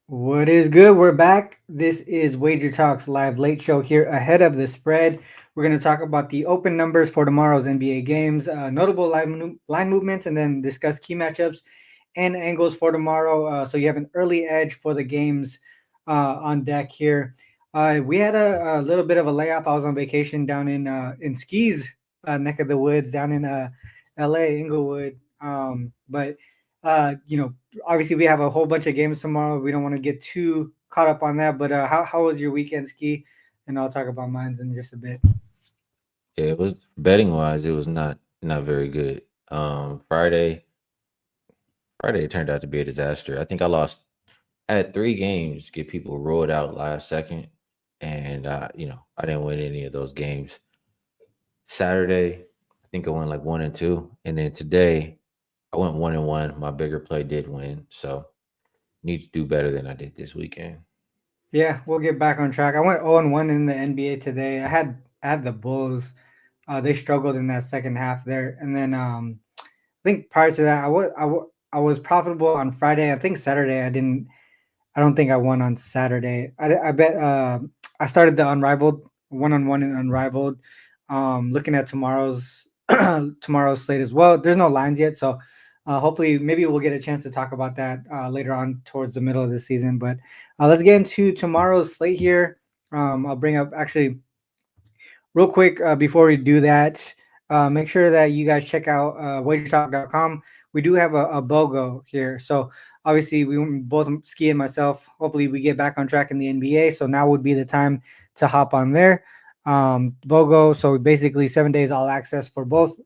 What is good? We're back. This is Wager Talks live late show here ahead of the spread. We're going to talk about the open numbers for tomorrow's NBA games, notable line movements, and then discuss key matchups and angles for tomorrow. So you have an early edge for the games on deck here. We had a little bit of a layup. I was on vacation down in Skee's neck of the woods down in LA, Inglewood. But obviously we have a whole bunch of games tomorrow. We don't want to get too caught up on that. But how was your weekend, Ski? And I'll talk about mine in just a bit. Yeah, it was betting wise, it was not very good. Friday turned out to be a disaster. I think I lost. I had 3 games get people rolled out last second, and I didn't win any of those games. Saturday, I think I went like 1-2, and then today I went 1-1. My bigger play did win, so need to do better than I did this weekend. Yeah, we'll get back on track. I went 0-1 in the NBA today. I had the Bulls. They struggled in that second half there, and then I think prior to that, I was profitable on Friday. I think Saturday I didn't. I don't think I won on Saturday. I bet I started the unrivaled one-on-one and unrivaled. Looking at tomorrow's slate as well. There's no lines yet, so hopefully maybe we'll get a chance to talk about that later on towards the middle of the season. But let's get into tomorrow's slate here. I'll bring up actually real quick before we do that. Make sure that you guys check out wagertalk.com. We do have a BOGO here. So obviously we both Ski and myself. Hopefully we get back on track in the NBA. So now would be the time to hop on there. BOGO. So basically 7 days all access for both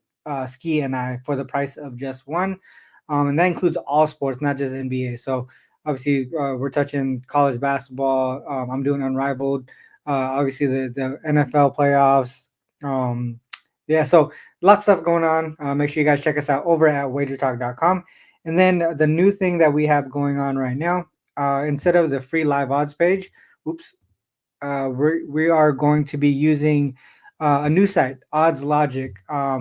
Ski and I for the price of just one. And that includes all sports, not just NBA. So obviously we're touching college basketball. I'm doing unrivaled. Obviously the NFL playoffs. Um, yeah, so lots of stuff going on. Make sure you guys check us out over at wagertalk.com. And then the new thing that we have going on right now, instead of the free live odds page, oops, we are going to be using a new site, Odds Logic.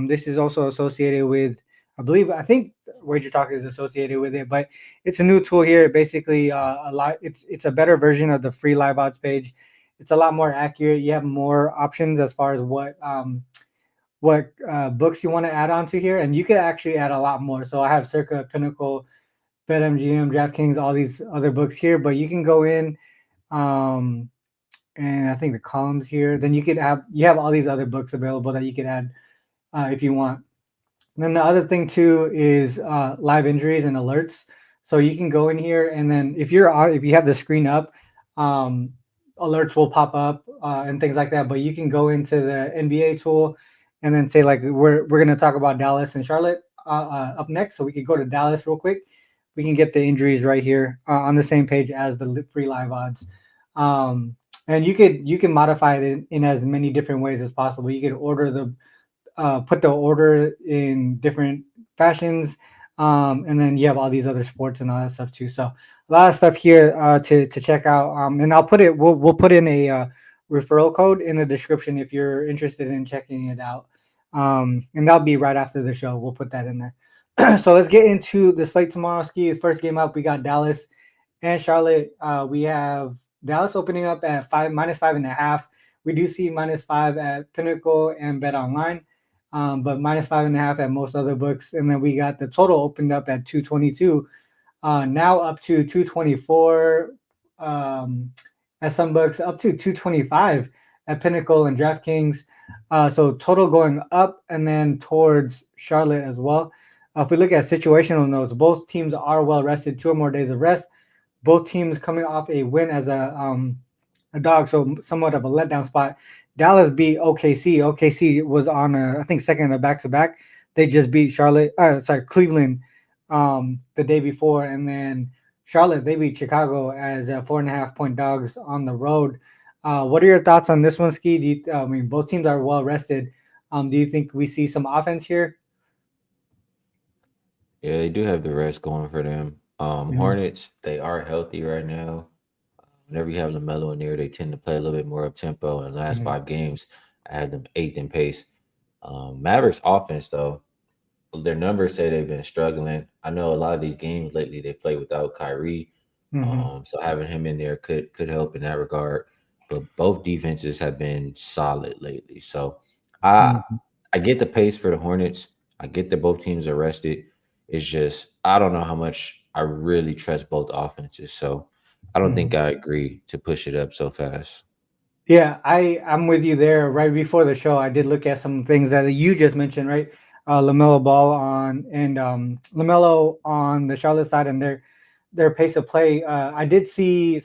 This is also associated with, I think Wager Talk is associated with it, but it's a new tool here. Basically, a lot. It's a better version of the free live odds page. It's a lot more accurate. You have more options as far as what books you want to add onto here, and you could actually add a lot more. So I have Circa, Pinnacle, BetMGM, DraftKings, all these other books here, but you can go in. Um, and I think the columns here. Then you have all these other books available that you could add if you want. And then the other thing too is live injuries and alerts. So you can go in here, and then if you have the screen up, um, alerts will pop up and things like that. But you can go into the NBA tool, and then say like we're gonna talk about Dallas and Charlotte up next. So we could go to Dallas real quick. We can get the injuries right here on the same page as the free live odds. Um, and you can modify it in as many different ways as possible. You could order the put the order in different fashions. And then you have all these other sports and all that stuff too. So a lot of stuff here to check out. And I'll put it. We'll put in a referral code in the description if you're interested in checking it out. And that'll be right after the show. We'll put that in there. So let's get into the slate tomorrow. Ski first game up. We got Dallas and Charlotte. We have Dallas opening up at minus 5.5. We do see -5 at Pinnacle and Bet Online, but -5.5 at most other books. And then we got the total opened up at 222, now up to 224 at some books, up to 225 at Pinnacle and DraftKings. So total going up and then towards Charlotte as well. If we look at situational notes, both teams are well rested, 2 or more days of rest. Both teams coming off a win as a dog, so somewhat of a letdown spot. Dallas beat OKC. OKC was on I think second in a back to back. They just beat Cleveland the day before, and then Charlotte they beat Chicago as 4.5 point dogs on the road. What are your thoughts on this one, Ski? I mean, both teams are well rested. Do you think we see some offense here? Yeah, they do have the rest going for them. Mhm. Hornets, they are healthy right now. Whenever you have LaMelo in there, they tend to play a little bit more up tempo. In the last Mhm. 5 games, I had them eighth in pace. Mavericks offense though, their numbers say they've been struggling. I know a lot of these games lately they play without Kyrie. Mm-hmm. So having him in there could help in that regard. But both defenses have been solid lately. So I Mm-hmm. I get the pace for the Hornets. I get that both teams are rested. It's just I don't know how much I really trust both offenses. So I don't think I agree to push it up so fast. Yeah, I'm with you there. Right before the show, I did look at some things that you just mentioned, right? Lamelo Ball on and Lamelo on the Charlotte side and their pace of play. I did see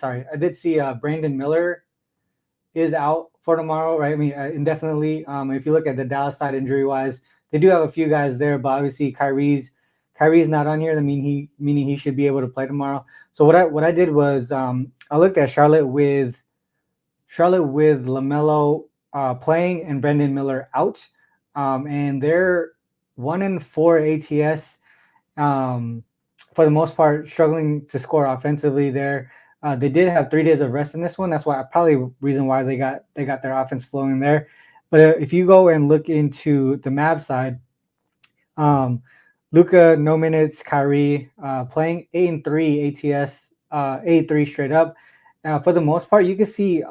Brandon Miller is out for tomorrow, right? I mean, indefinitely. If you look at the Dallas side injury wise, they do have a few guys there, but obviously Kyrie's not on here. I mean, meaning he should be able to play tomorrow. So what I did was I looked at Charlotte with Lamelo playing and Brendan Miller out, and they're 1-4 ATS. Um, for the most part, struggling to score offensively. There, they did have 3 days of rest in this one. That's why probably reason why they got their offense flowing there. But if you go and look into the Mavs side, um, Luca, no minutes. Kyrie playing 8-3 ATS, 8-3 straight up. For the most part, you can see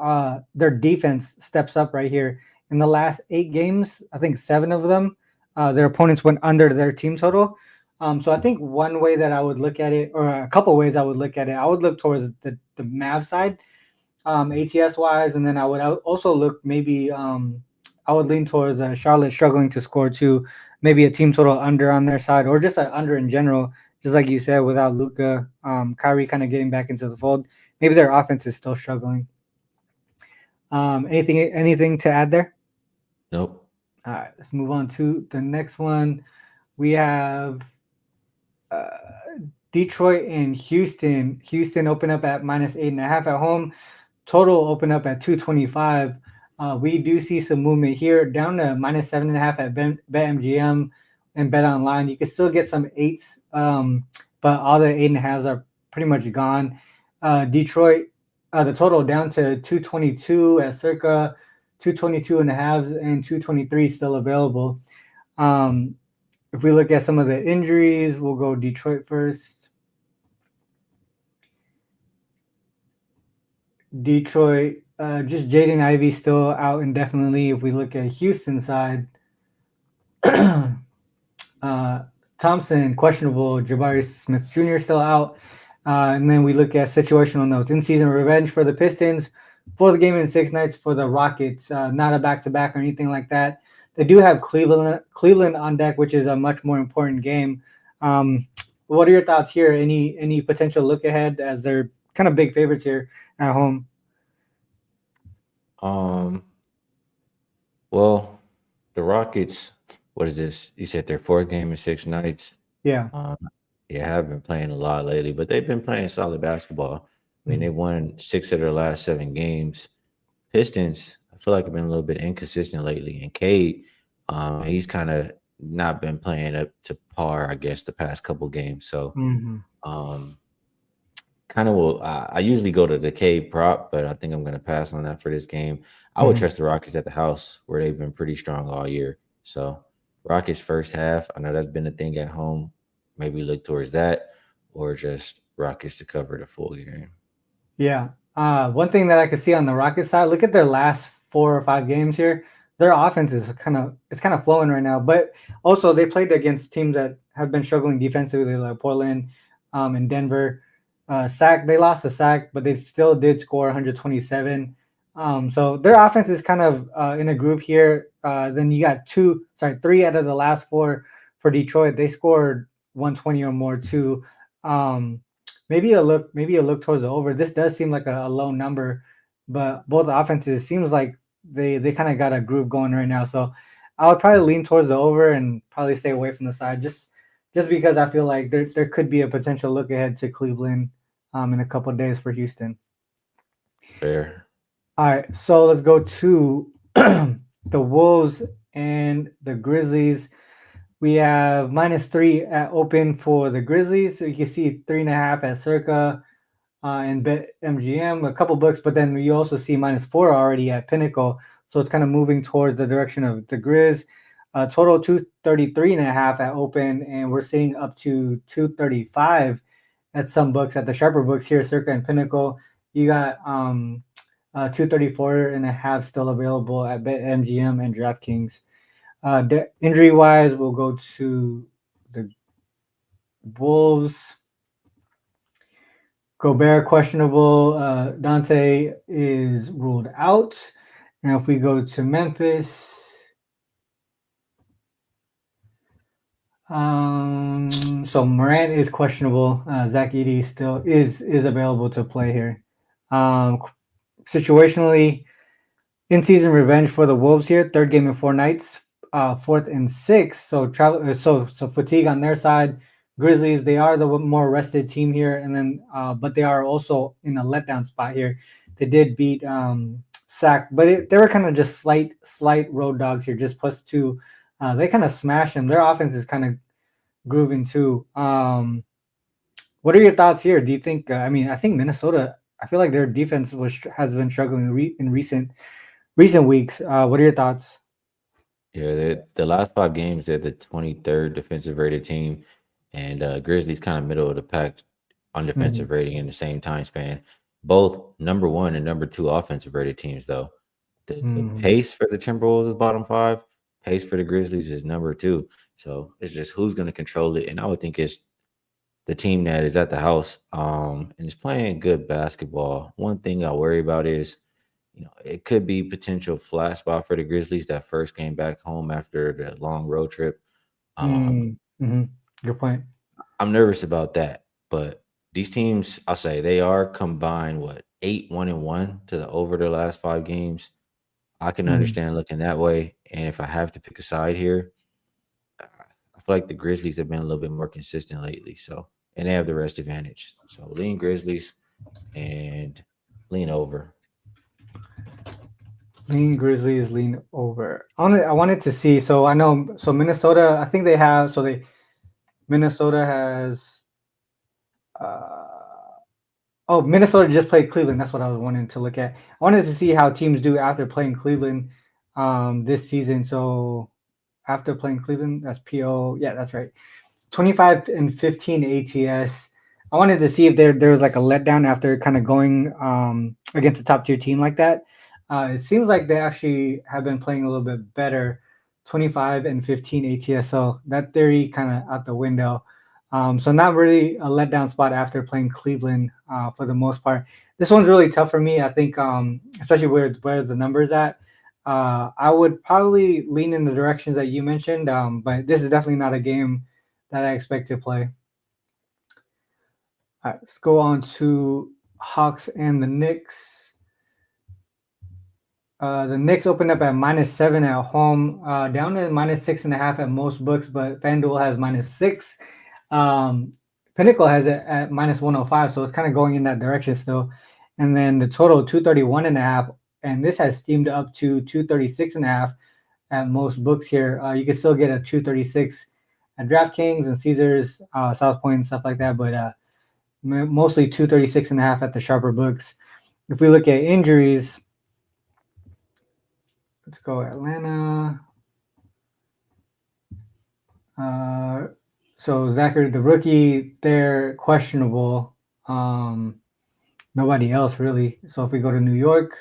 their defense steps up right here. In the last 8 games, I think 7 of them, their opponents went under their team total. So I think one way that I would look at it, or a couple ways I would look at it, I would look towards the Mav side, ATS wise, and then I would also look maybe I would lean towards Charlotte struggling to score too, maybe a team total under on their side, or just an under in general. Just like you said, without Luca, Kyrie kind of getting back into the fold, maybe their offense is still struggling. Anything to add there? Nope. All right, let's move on to the next one. We have uh, Detroit and Houston. Houston open up at -8.5 at home. Total open up at 225. We do see some movement here down to -7.5 at BetMGM and Bet Online. You can still get some eights, but all the 8.5s are pretty much gone. Detroit, the total down to 222 at circa 222 and a halves and 223 still available. Um, if we look at some of the injuries, we'll go Detroit first. Detroit, just Jaden Ivey still out indefinitely. If we look at Houston side, uh, Thompson questionable, Jabari Smith Jr. still out, and then we look at situational notes. In-season revenge for the Pistons, 4th game in 6 nights for the Rockets. Not a back-to-back or anything like that. They do have Cleveland on deck, which is a much more important game. What are your thoughts here? Any potential look ahead as they're kind of big favorites here at home? Um. Well, the Rockets. What is this? You said their fourth game in 6 nights. Yeah. Um, yeah, have been playing a lot lately, but they've been playing solid basketball. I mean, Mhm. they've won 6 of their last 7 games. Pistons, I feel like have been a little bit inconsistent lately. And Cade, he's kind of not been playing up to par, I guess, the past couple games. So, Mhm. um, kind of will. I usually go to the Cade prop, but I think I'm going to pass on that for this game. I would Mhm. trust the Rockets at the house where they've been pretty strong all year. So, Rockets first half. I know that's been a thing at home. Maybe look towards that, or just Rockets to cover the full game. Yeah. One thing that I could see on the Rocket side, look at their last 4 or 5 games here. Their offense is kind of flowing right now, but also they played against teams that have been struggling defensively, like Portland, and Denver. They lost a sack, but they still did score 127. So their offense is kind of in a groove here. Then you got 3 out of the last 4 for Detroit. They scored 120 or more too. Um, maybe a look towards the over. This does seem like a low number, but both offenses seems like they kind of got a groove going right now. So I would probably lean towards the over and probably stay away from the side just because I feel like there could be a potential look ahead to Cleveland in a couple of days for Houston. Fair. All right, so let's go to the Wolves and the Grizzlies. We have -3 at open for the Grizzlies. So you can see 3.5 at circa and Bet MGM, a couple books, but then you also see -4 already at Pinnacle. So it's kind of moving towards the direction of the Grizz. Total 233.5 at open, and we're seeing up to 235 at some books, at the sharper books here, Circa and Pinnacle, you got 234.5 still available at BetMGM and DraftKings. Injury wise, we'll go to the Wolves. Gobert questionable. Dante is ruled out. Now, if we go to Memphis, so Morant is questionable. Zach Edey still is available to play here. Situationally, in-season revenge for the Wolves here. Third game in 4 nights. Fourth and sixth. So so fatigue on their side. Grizzlies, they are the more rested team here, and then but they are also in a letdown spot here. They did beat Sac, but they were kind of just slight road dogs here, just +2. They kind of smashed them. Their offense is kind of grooving too. What are your thoughts here? Do you think? I mean, I think Minnesota. I feel like their defense has been struggling in recent weeks. What are your thoughts? Yeah, the last 5 games, they're the 23rd defensive rated team, and Grizzlies kind of middle of the pack on defensive rating in the same time span. Both number 1 and number 2 offensive rated teams, though. The pace for the Timberwolves is bottom 5. Pace for the Grizzlies is number 2. So it's just who's going to control it, and I would think it's the team that is at the house and is playing good basketball. One thing I worry about is, it could be potential flat spot for the Grizzlies that first game back home after the long road trip. Good point. I'm nervous about that, but these teams, I'll say they are combined 8-1-1 to the over their last 5 games. I can understand looking that way, and if I have to pick a side here, I feel like the Grizzlies have been a little bit more consistent lately. So, and they have the rest advantage. So lean Grizzlies and lean over. Lean Grizzlies, lean over. I wanted to see. So I know. So Minnesota, I think they have. Minnesota has. Minnesota just played Cleveland. That's what I was wanting to look at. I wanted to see how teams do after playing Cleveland this season. So after playing Cleveland, that's PO. Yeah, that's right. 25 and 15 ATS. I wanted to see if there was like a letdown after kind of going against a top tier team like that. It seems like they actually have been playing a little bit better. 25 and 15 ATS. So that theory kind of out the window. So not really a letdown spot after playing Cleveland for the most part. This one's really tough for me. I think, especially where the numbers at. I would probably lean in the directions that you mentioned, but this is definitely not a game that I expect to play. All right, let's go on to Hawks and the Knicks. The Knicks opened up at -7 at home, down to -6.5 at most books, but FanDuel has -6. Pinnacle has it at -105, so it's kind of going in that direction still. And then the total 231.5, and this has steamed up to 236.5 at most books here. You can still get a 236 at DraftKings and Caesars, South Point, and stuff like that, but mostly 236.5 at the sharper books. If we look at injuries, let's go Atlanta. So Zachary, the rookie, they're questionable. Nobody else really. So if we go to New York,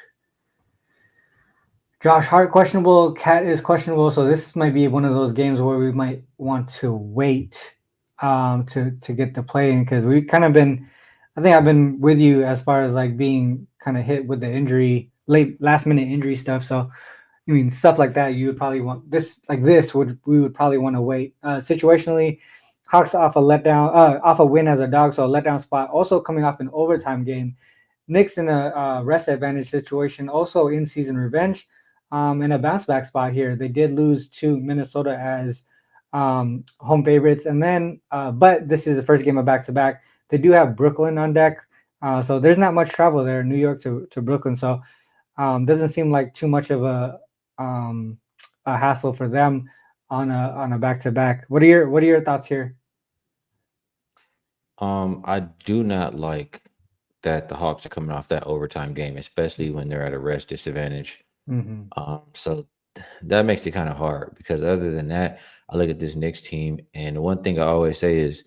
Josh Hart questionable, Cat is questionable. So this might be one of those games where we might want to wait to get the play in, because we've kind of been. I think I've been with you as far as like being kind of hit with the injury, last minute injury stuff. So I mean, stuff like that, you would probably want this. Like this, we would probably want to wait. Situationally, Hawks off a letdown, off a win as a dog, so a letdown spot. Also coming off an overtime game. Knicks in a rest advantage situation, also in season revenge, in a bounce back spot here. They did lose to Minnesota as home favorites, and then but this is the first game of back to back. They do have Brooklyn on deck, so there's not much travel there, New York to Brooklyn. So doesn't seem like too much of a hassle for them on a back to back. What are your thoughts here? I do not like that the Hawks are coming off that overtime game, especially when they're at a rest disadvantage. So that makes it kind of hard, because other than that, I look at this Knicks team, and the one thing I always say is,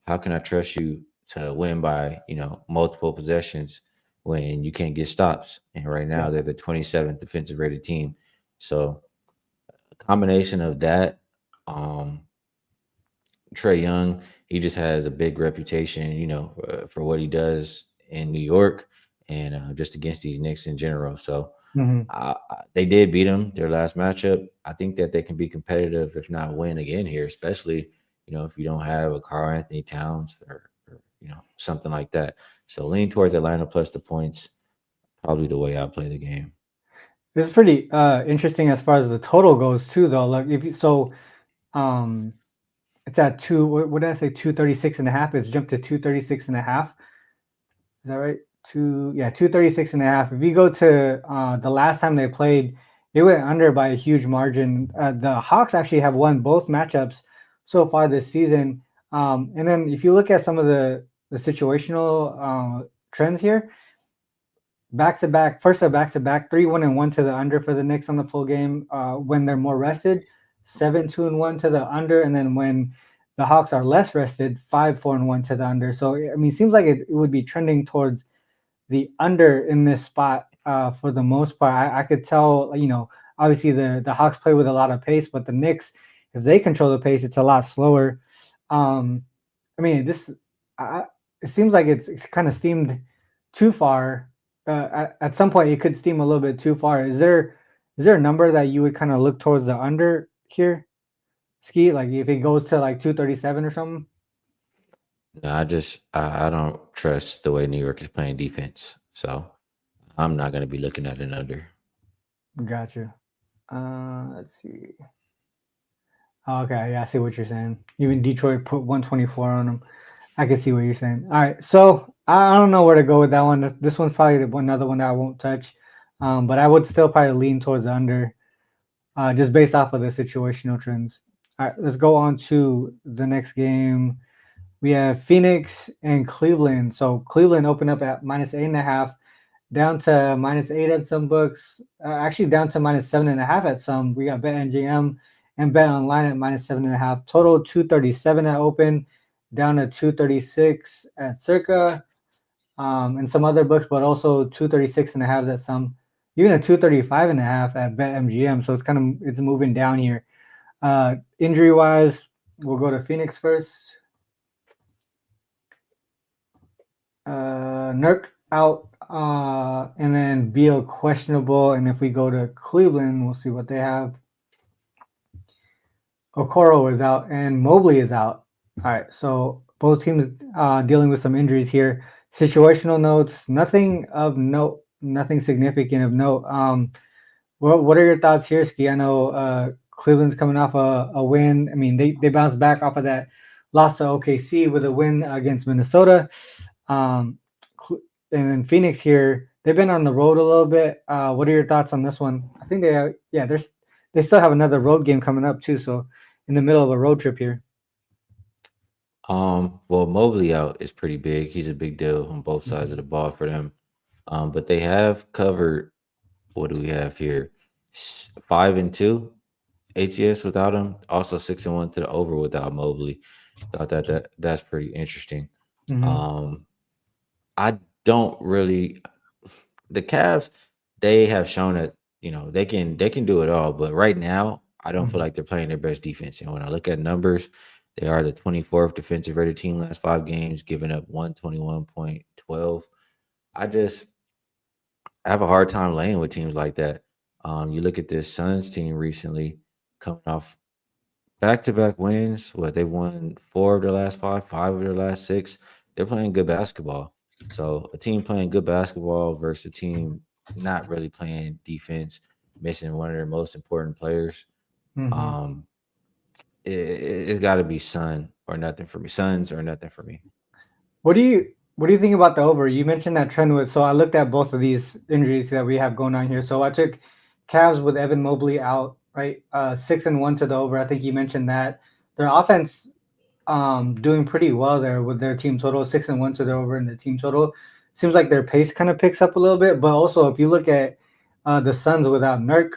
how can I trust you to win by, multiple possessions when you can't get stops. And right now Yeah. they're the 27th defensive rated team. So a combination of that, um, Trey Young, he just has a big reputation, for what he does in New York and just against these Knicks in general. So Hmm. they did beat them their last matchup. I think that they can be competitive, if not win again here, especially if you don't have a Karl Anthony Towns or something like that. So lean towards Atlanta plus the points, probably the way I play the game. This is pretty interesting as far as the total goes too, though. Like if you um it's at two. What did I say? 236.5. It's jumped to 236.5. Is that right? 236.5. If you go to the last time they played, they went under by a huge margin. The Hawks actually have won both matchups so far this season. And then if you look at some of the situational trends here, back to back, first a back to back, 3-1-1 to the under for the Knicks on the full game. When they're more rested, 7-2-1 to the under, and then when the Hawks are less rested, 5-4-1 to the under. So I mean, it seems like it would be trending towards the under in this spot for the most part. I could tell, obviously the Hawks play with a lot of pace, but the Knicks, if they control the pace, it's a lot slower. Um, I mean, it seems like it's kind of steamed too far. At some point, it could steam a little bit too far. Is there a number that you would kind of look towards the under here, Ski? Like if it goes to like 237 or something? No, I don't trust the way New York is playing defense. So I'm not going to be looking at an under. Gotcha. Let's see. Okay, yeah, I see what you're saying. Even Detroit put 124 on them. I can see what you're saying. All right, so I don't know where to go with that one. This one's probably another one that I won't touch, but I would still probably lean towards the under, just based off of the situational trends. All right, let's go on to the next game. We have Phoenix and Cleveland. So Cleveland opened up at -8.5, down to -8 at some books. Actually, down to -7.5 at some. We got BetMGM and Bet Online at -7.5. Total 237 at open, down to 236 at Circa, and some other books, but also 236.5 at some. Even a 235.5 at BetMGM. So it's moving down here. Injury wise, we'll go to Phoenix first. Nurk out, and then Beal questionable. And if we go to Cleveland, we'll see what they have. Okoro is out and Mobley is out. All right, so both teams dealing with some injuries here. Situational notes, nothing of note, nothing significant of note. What are your thoughts here, Ski? I know Cleveland's coming off a win. I mean, they bounced back off of that loss to OKC with a win against Minnesota. Um, and then Phoenix here, they've been on the road a little bit. What are your thoughts on this one? I think they still have another road game coming up too. So in the middle of a road trip here. Well, Mobley out is pretty big. He's a big deal on both sides of the ball for them. But they have covered. What do we have here? 5-2 ATS without him. Also 6-1 to the over without Mobley. Thought that's pretty interesting. Mm-hmm. Um, I don't really. The Cavs, they have shown that they can do it all, but right now I don't feel Mm-hmm. like they're playing their best defense. And when I look at numbers, they are the 24th defensive rated team last 5 games, giving up 121.12. I just have a hard time laying with teams like that. You look at this Suns team recently coming off back-to-back wins. What they've won 4 of their last 5, 5 of their last 6. They're playing good basketball. So a team playing good basketball versus a team not really playing defense, missing one of their most important players. Mm-hmm. Um, it's got to be Sun or nothing for me. Suns or nothing for me. What do you think about the over? You mentioned that trend with, so I looked at both of these injuries that we have going on here. So I took Cavs with Evan Mobley out, right? 6-1 to the over. I think you mentioned that. Their offense doing pretty well there with their team total, 6-1 to the over in the team total. Seems like their pace kind of picks up a little bit, but also if you look at the Suns without Nurk,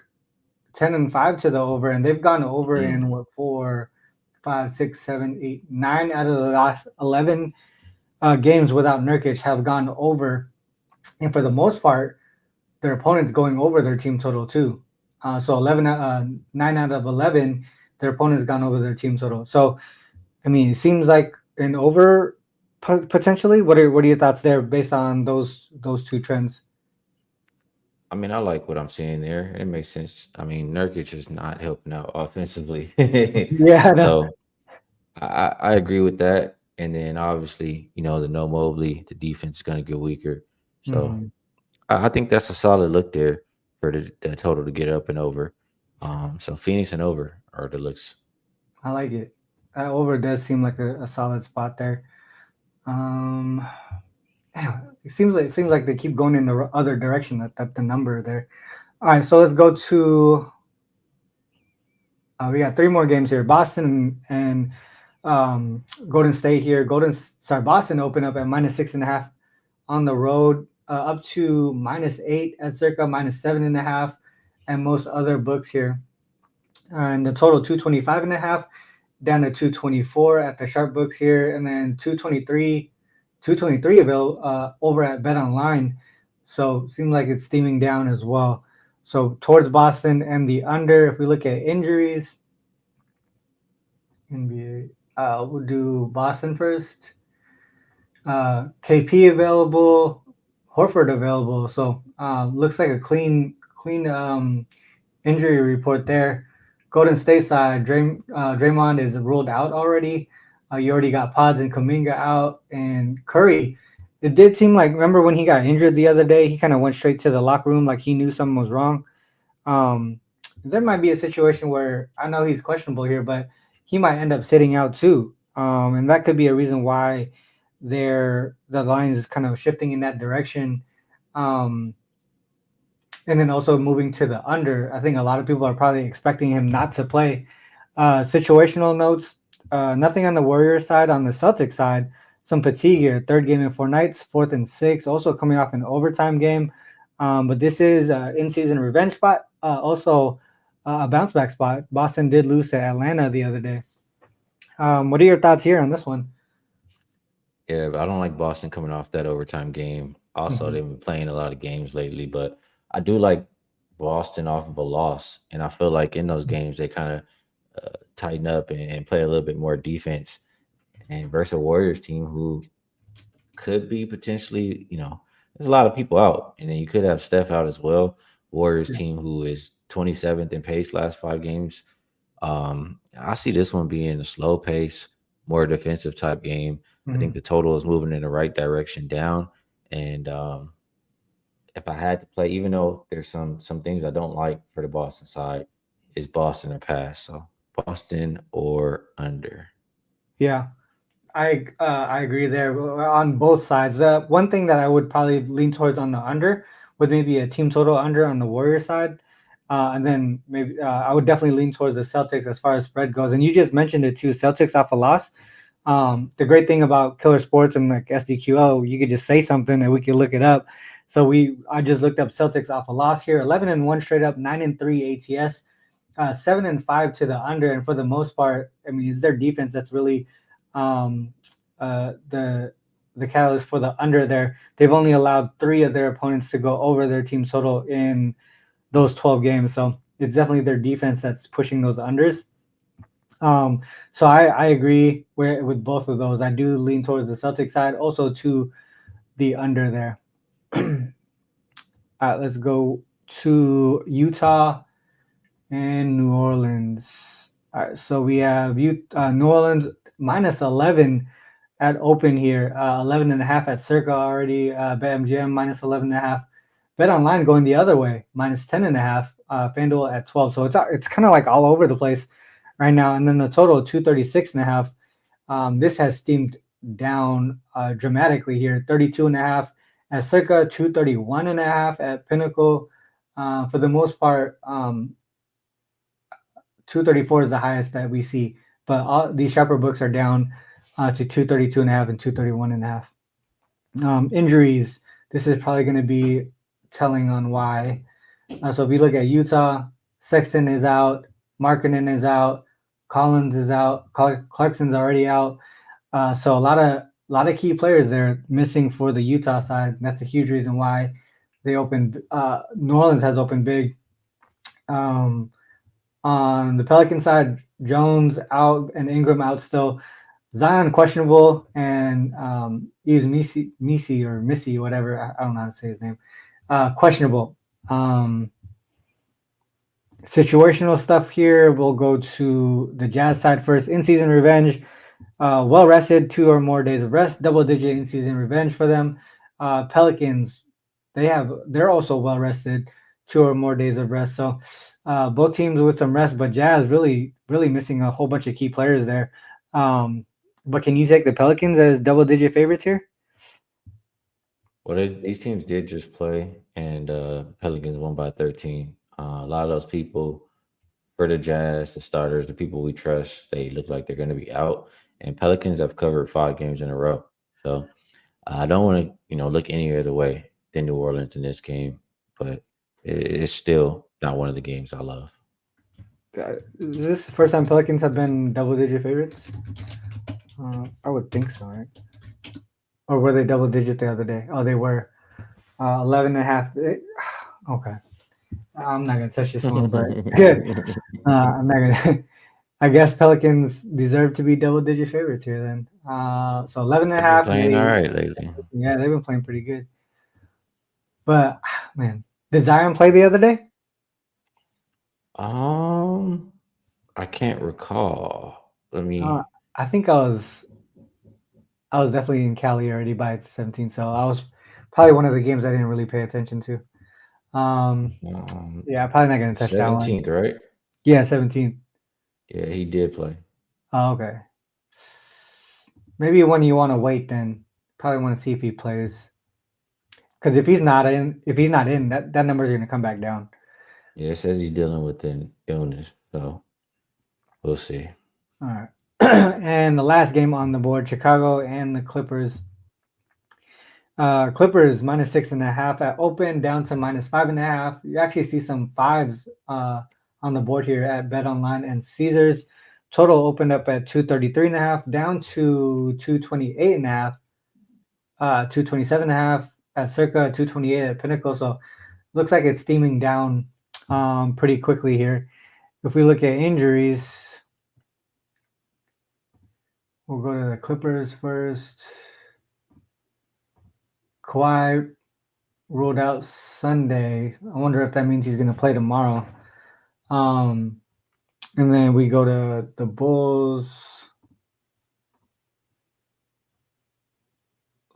10-5 to the over, and they've gone over Mm. in what, 4, 5, 6, 7, 8, 9 out of the last 11 games without Nurkic have gone over, and for the most part, their opponents going over their team total too. So 9 out of 11, their opponents gone over their team total. So I mean, it seems like an over potentially. What are your thoughts there based on those two trends? I mean, I like what I'm seeing there. It makes sense. I mean, Nurkic is not helping out offensively, Yeah, no. so I agree with that. And then obviously, the no Mobley, the defense is going to get weaker. So Hmm. I think that's a solid look there for the total to get up and over. So Phoenix and over are the looks. I like it. Over does seem like a solid spot there. Um, damn, it seems like they keep going in the other direction. That the number there. All right, so let's go to. We got three more games here. Boston and Golden State here. Boston open up at -6.5 on the road, up to -8 at circa -7.5, and most other books here. And the total 225.5 down to 224 at the sharp books here, and then 223 available over at Bet Online. So seems like it's steaming down as well. So towards Boston and the under. If we look at injuries, NBA, we'll do Boston first. KP available, Horford available. So looks like a clean injury report there. Golden State side, Draymond is ruled out already. You already got Pods and Kuminga out, and Curry. It did seem like, remember when he got injured the other day, he kind of went straight to the locker room like he knew something was wrong. Um, there might be a situation where I know he's questionable here, but he might end up sitting out too, and that could be a reason why the line is kind of shifting in that direction. Um, and then also moving to the under. I think a lot of people are probably expecting him not to play. Situational notes, nothing on the Warriors side. On the Celtics side, some fatigue here. Third game in 4 nights, fourth and six. Also coming off an overtime game. But this is in-season revenge spot. Also a bounce back spot. Boston did lose to Atlanta the other day. What are your thoughts here on this one? Yeah, but I don't like Boston coming off that overtime game. Also, Mhm. they've been playing a lot of games lately, but I do like Boston off of a loss, and I feel like in those games they kind of tighten up and play a little bit more defense. And versus a Warriors team who could be potentially, there's a lot of people out, and then you could have Steph out as well. Warriors Yeah. team who is 27th in pace last 5 games. I see this one being a slow pace, more defensive type game. I think Mhm. the total is moving in the right direction down. And if I had to play, even though there's some things I don't like for the Boston side, is Boston or pass. So Boston or under. Yeah. I agree there on both sides. One thing that I would probably lean towards on the under would maybe a team total under on the Warrior side, and then maybe I would definitely lean towards the Celtics as far as spread goes. And you just mentioned it too, Celtics off a loss. The great thing about Killer Sports and like SDQO, you could just say something and we could look it up. So I just looked up Celtics off a loss here, 11-1 straight up, 9-3 ATS, 7-5 to the under, and for the most part, I mean, it's their defense that's really um, the catalyst for the under there. They've only allowed three of their opponents to go over their team total in those 12 games. So it's definitely their defense that's pushing those unders. Um, so I agree with both of those. I do lean towards the Celtic side, also to the under there. Let's go to Utah and New Orleans. All right, so we have New Orleans -11 at open here, 11.5 at Circa already. BetMGM -11.5. Bet Online going the other way, -10.5. FanDuel at 12. So it's kind of like all over the place right now. And then the total 236.5. This has steamed down dramatically here, 32.5 at Circa, 231.5 at Pinnacle. For the most part, 234 is the highest that we see, but all these sharper books are down to 232.5 and 231.5. Injuries, this is probably going to be telling on why. So if you look at Utah, Sexton is out, Markkinen is out, Collins is out, Clarkson's already out. So a lot of lot of key players there missing for the Utah side. That's a huge reason why they opened. New Orleans has opened big. On the Pelican side, Jones out and Ingram out still. Zion questionable, and he was Missy, whatever. I don't know how to say his name. Questionable. Situational stuff here. We'll go to the Jazz side first. In-season revenge. Well rested, 2 or more days of rest. Double-digit in-season revenge for them. Pelicans, they're also well rested, 2 or more days of rest. So both teams with some rest, but Jazz really missing a whole bunch of key players there. But can you take the Pelicans as double-digit favorites here? Well, these teams did just play, and Pelicans won by 13. A lot of those people for the Jazz, the starters, the people we trust, they look like they're going to be out. And Pelicans have covered 5 games in a row. So I don't want to, look any other way than New Orleans in this game, but it's still not one of the games I love. Is this the first time Pelicans have been double-digit favorites? I would think so, right? Or were they double-digit the other day? Oh, they were 11 and a half. Okay. I'm not going to touch this one, but good. I'm not going to. I guess Pelicans deserve to be double-digit favorites here then. So 11 and a half. Playing all right lately. Yeah, they've been playing pretty good. But, man, did Zion play the other day? I can't recall. Let me. I think I was definitely in Cali already by 17, so I was probably one of the games I didn't really pay attention to. Yeah, probably not going to touch that one. 17th, right? Yeah, 17th. Yeah, he did play. Oh, okay. Maybe when you want to wait, then probably want to see if he plays. Because if he's not in, that numbers are going to come back down. Yeah, it says he's dealing with an illness, so we'll see. All right. And the last game on the board, Chicago and the Clippers. Clippers minus 6.5 at open, down to minus 5.5. You actually see some 5s on the board here at Bet Online and Caesars. Total opened up at 233.5, down to 228.5, 227.5 at Circa, 228 at Pinnacle. So looks like it's steaming down pretty quickly here. If we look at injuries, we'll go to the Clippers first. Kawhi ruled out Sunday. I wonder if that means he's going to play tomorrow. And then we go to the Bulls.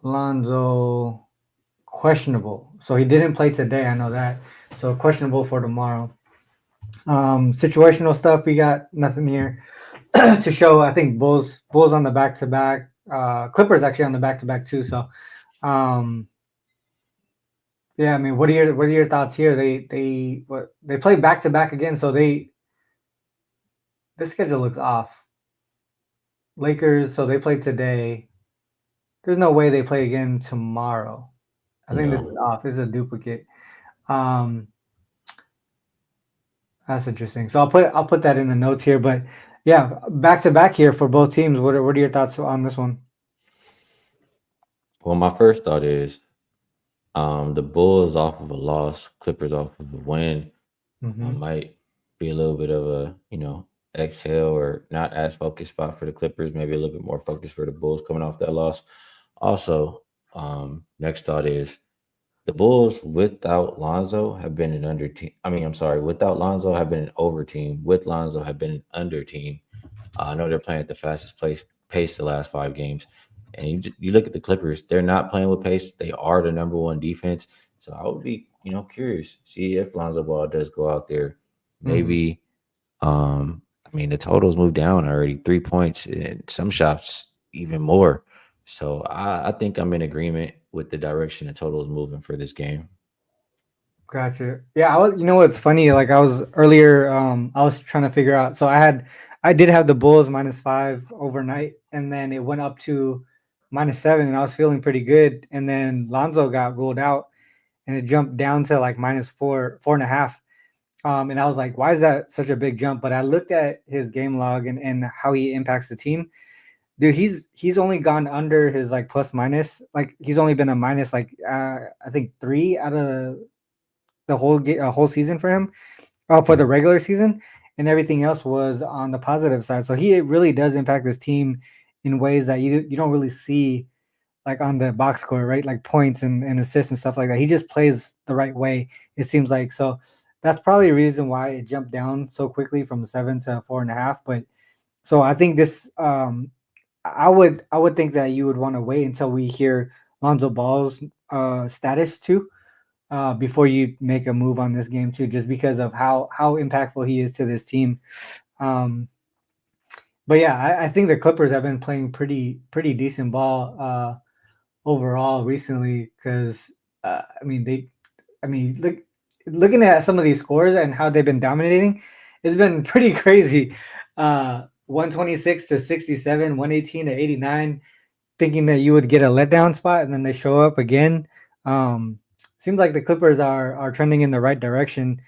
Lonzo, questionable. So he didn't play today. I know that. So questionable for tomorrow. Situational stuff. We got nothing here to show. I think Bulls on the back-to-back. Clippers actually on the back-to-back too. So, yeah. I mean, what are your thoughts here? They play back-to-back again. So this schedule looks off. Lakers. So they played today. There's no way they play again tomorrow. I think this is off. This is a duplicate. That's interesting. So I'll put that in the notes here. But yeah, back to back here for both teams. What are your thoughts on this one? Well, my first thought is the Bulls off of a loss, Clippers off of a win. Might be a little bit of a exhale or not as focused spot for the Clippers. Maybe a little bit more focused for the Bulls coming off that loss. Also, next thought is the Bulls without Lonzo have been an under team. Without Lonzo have been an over team. With Lonzo have been an under team. I know they're playing at the fastest pace the last 5 games. And you look at the Clippers, they're not playing with pace. They are the number 1 defense. So I would be, curious, see if Lonzo Ball does go out there. Maybe, the totals moved down already, 3 points, and some shots even more. So I think I'm in agreement with the direction the total is moving for this game. Gotcha. Yeah, you know what's funny? Like I was earlier, I was trying to figure out. So I did have the Bulls -5 overnight, and then it went up to -7, and I was feeling pretty good. And then Lonzo got ruled out, and it jumped down to like -4, 4.5. And I was like, why is that such a big jump? But I looked at his game log and how he impacts the team. dude, he's only gone under his like plus minus. Like he's only been a minus like I think 3 out of the whole season for him. For the regular season, and everything else was on the positive side. So he really does impact this team in ways that you don't really see like on the box score, right? Like points and assists and stuff like that. He just plays the right way, it seems like. So that's probably a reason why it jumped down so quickly from 7 to 4.5. But so I think this I would think that you would want to wait until we hear Lonzo Ball's status too, before you make a move on this game too, just because of how impactful he is to this team. Um, but yeah, I think the Clippers have been playing pretty decent ball overall recently because I mean looking at some of these scores and how they've been dominating, it's been pretty crazy. 126 to 67, 118 to 89, thinking that you would get a letdown spot, and then they show up again. Um, Seems like the Clippers are trending in the right direction.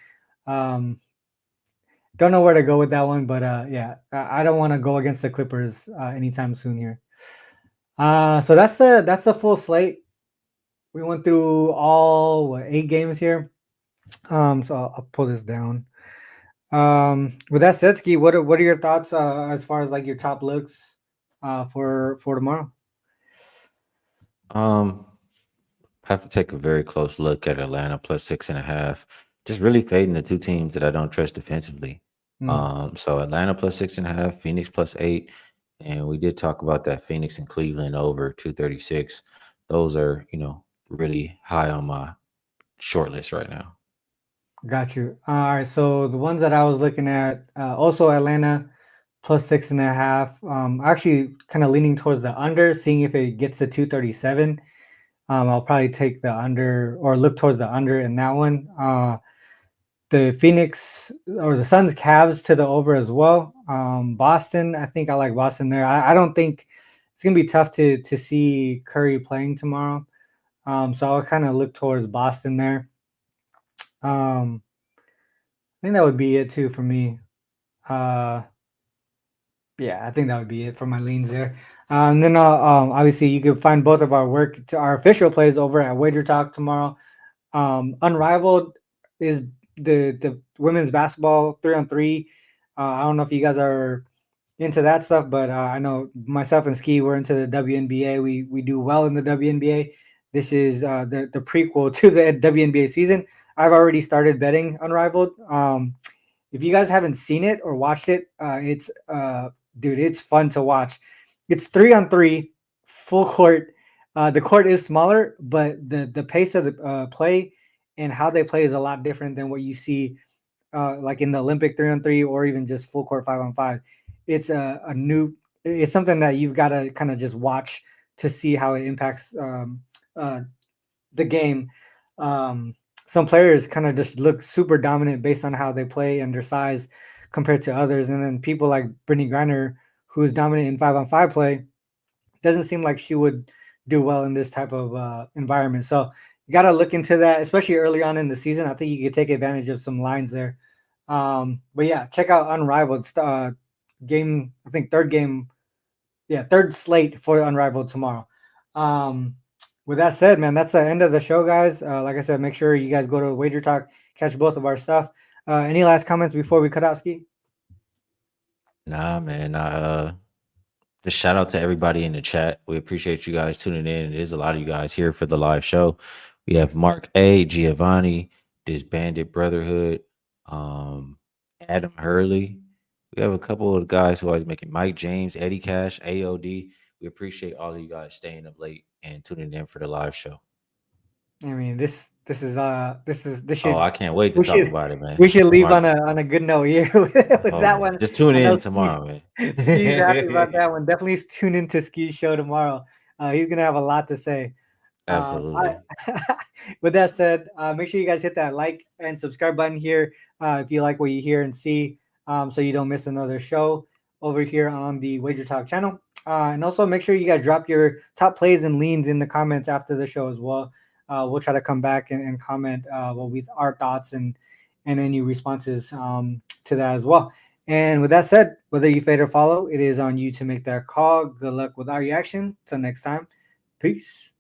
Um, don't know where to go with that one, but yeah, I don't want to go against the Clippers anytime soon here. So that's the full slate. We went through all 8 games here. So I'll pull this down. With that said, Ski, what are your thoughts as far as like your top looks for tomorrow? Um, have to take a very close look at Atlanta plus 6.5. Just really fading the two teams that I don't trust defensively. Mm, So Atlanta plus 6.5, Phoenix plus 8, and we did talk about that Phoenix and Cleveland over 236. Those are really high on my short list right now. got you. All right. So the ones that I was looking at, also Atlanta plus 6.5. Actually, kind of leaning towards the under, seeing if it gets to 237. I'll probably take the under or look towards the under in that one. The Phoenix or the Suns Cavs to the over as well. Boston, I think I like Boston there. I don't think it's gonna be tough to see Curry playing tomorrow. So I'll kind of look towards Boston there. I think that would be it too for me. Uh, yeah, I think that would be it for my leans there. And then obviously you can find both of our work to our official plays over at Wager Talk tomorrow. Unrivaled is the women's basketball 3-on-3. I don't know if you guys are into that stuff, but I know myself and Skee were into the WNBA. We do well in the WNBA. This is the prequel to the WNBA season. I've already started betting Unrivaled. If you guys haven't seen it or watched it, it's dude, it's fun to watch. It's 3-on-3, full court. The court is smaller, but the pace of the play and how they play is a lot different than what you see like in the Olympic 3-on-3 or even just full court 5-on-5. It's a new. It's something that you've got to kind of just watch to see how it impacts uh, the game. Some players kind of just look super dominant based on how they play and their size compared to others, and then people like Brittany Griner, who's dominant in 5-on-5 play, doesn't seem like she would do well in this type of environment. So you got to look into that, especially early on in the season. I think you could take advantage of some lines there. But yeah, check out Unrivaled game. I think third game. Yeah, third slate for Unrivaled tomorrow. Um, with that said, man, that's the end of the show, guys. Like I said, make sure you guys go to Wager Talk, catch both of our stuff. Any last comments before we cut out, Ski? Nah, man. Just shout out to everybody in the chat. We appreciate you guys tuning in. There's a lot of you guys here for the live show. We have Mark A, Giovanni, Disbanded Brotherhood, um, Adam Hurley. We have a couple of guys who are making Mike James, Eddie Cash, AOD. We appreciate all of you guys staying up late and tuning in for the live show. I mean, this Oh, should I can't wait to we talk should about it, man. we should leave Tomorrow. on a good note here with Oh that man. one. Just tune I know in tomorrow, man. Ski's happy about that one. Definitely tune into Ski's show tomorrow. He's gonna have a lot to say. I, Absolutely. with that said, make sure you guys hit that like and subscribe button here if you like what you hear and see, so you don't miss another show over here on the Wager Talk channel. And also make sure you guys drop your top plays and leans in the comments after the show as well. We'll try to come back and comment with our thoughts and any responses to that as well. And with that said, whether you fade or follow, it is on you to make that call. Good luck with our reaction. Till next time. Peace.